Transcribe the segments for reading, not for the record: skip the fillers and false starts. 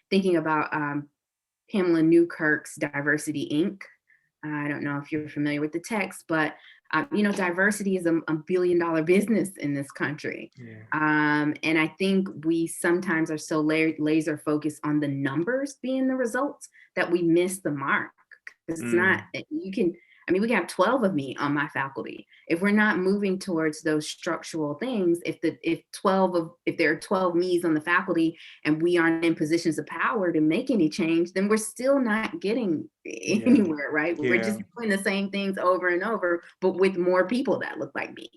thinking about Pamela Newkirk's Diversity Inc. I don't know if you're familiar with the text, but diversity is a billion-dollar business in this country. Yeah. And I think we sometimes are so laser focused on the numbers being the results that we miss the mark. It's not, we can have 12 of me on my faculty. If we're not moving towards those structural things, if there are 12 me's on the faculty and we aren't in positions of power to make any change, then we're still not getting anywhere, right? We're just doing the same things over and over, but with more people that look like me.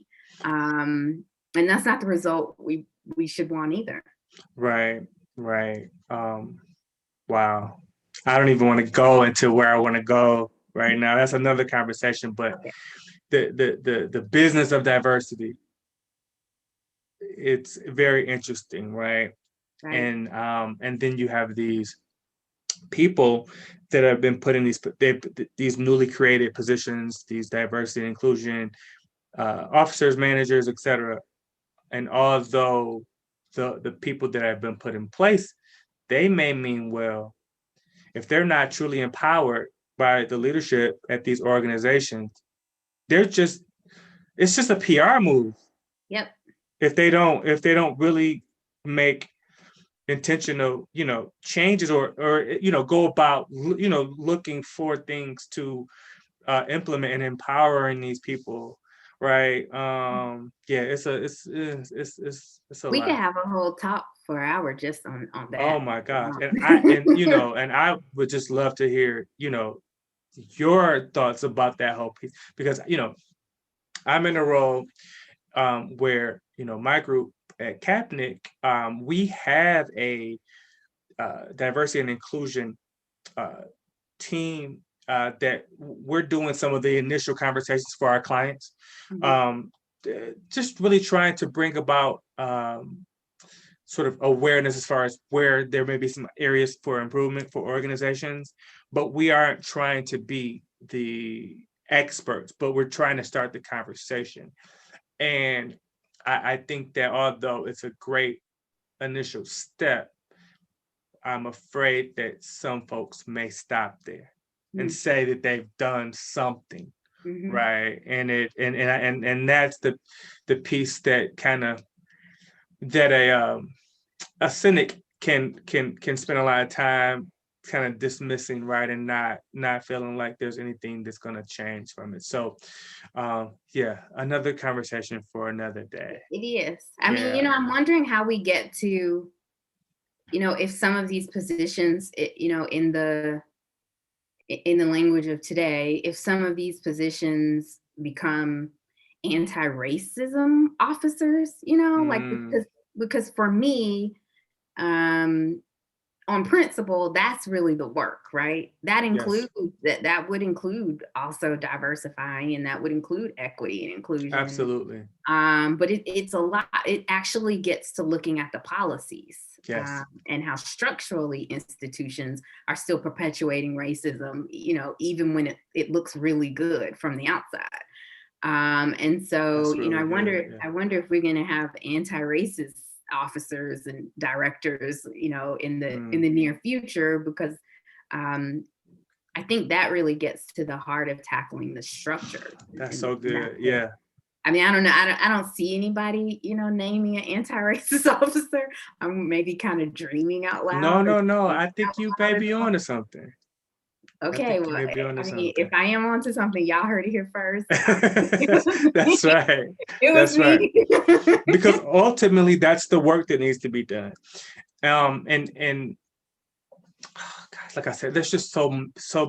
And that's not the result we should want either. Right. Wow. I don't even want to go into where I want to go right now. That's another conversation, but Okay. the business of diversity, it's very interesting, right? Right. And then you have these people that have been put in these newly created positions, these diversity and inclusion officers, managers, etc. And although the people that have been put in place, they may mean well, if they're not truly empowered by the leadership at these organizations, it's just a PR move. Yep. If they don't really make intentional, changes or go about, looking for things to implement and empowering these people, right? Yeah, it's a We could lot. have a whole talk for an hour just on Oh that. my gosh. And I would just love to hear, your thoughts about that whole piece, because I'm in a role where my group at Capnick, we have a diversity and inclusion team that we're doing some of the initial conversations for our clients. Just really trying to bring about sort of awareness as far as where there may be some areas for improvement for organizations, but we aren't trying to be the experts, but we're trying to start the conversation. And I think that although it's a great initial step, I'm afraid that some folks may stop there and say that they've done something, right? And that's the piece that kind of that a cynic can spend a lot of time kind of dismissing, right, and not feeling like there's anything that's going to change from it. So another conversation for another day. It is. I mean, I'm wondering how we get to, if some of these positions, in the language of today, if some of these positions become anti-racism officers, like, because for me, on principle, that's really the work, right? That includes that would include also diversifying, and that would include equity and inclusion. Absolutely. But it's a lot. It actually gets to looking at the policies, and how structurally institutions are still perpetuating racism, even when it looks really good from the outside. And so, really I wonder, good, I wonder if we're going to have anti-racist officers and directors, in the near future, because I think that really gets to the heart of tackling the structure. That's so good. Yeah. I mean, I don't know. I don't see anybody, naming an anti-racist officer. I'm maybe kind of dreaming out loud. No. I think you may be on to something. Okay, well, I mean, if I am onto something, y'all heard it here first. That's right. It was me. Right. Because ultimately, that's the work that needs to be done. And oh gosh, like I said, there's just so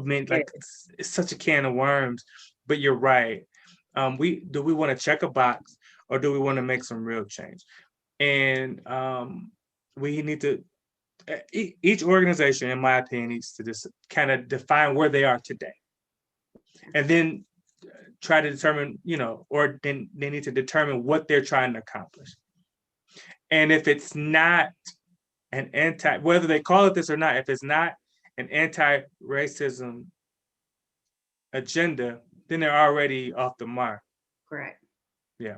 many. Like it's such a can of worms. But you're right. We want to check a box, or do we want to make some real change? And we need to. Each organization, in my opinion, needs to just kind of define where they are today, and then try to determine, or then they need to determine what they're trying to accomplish. And if it's not whether they call it this or not, if it's not an anti-racism agenda, then they're already off the mark. Correct. Yeah.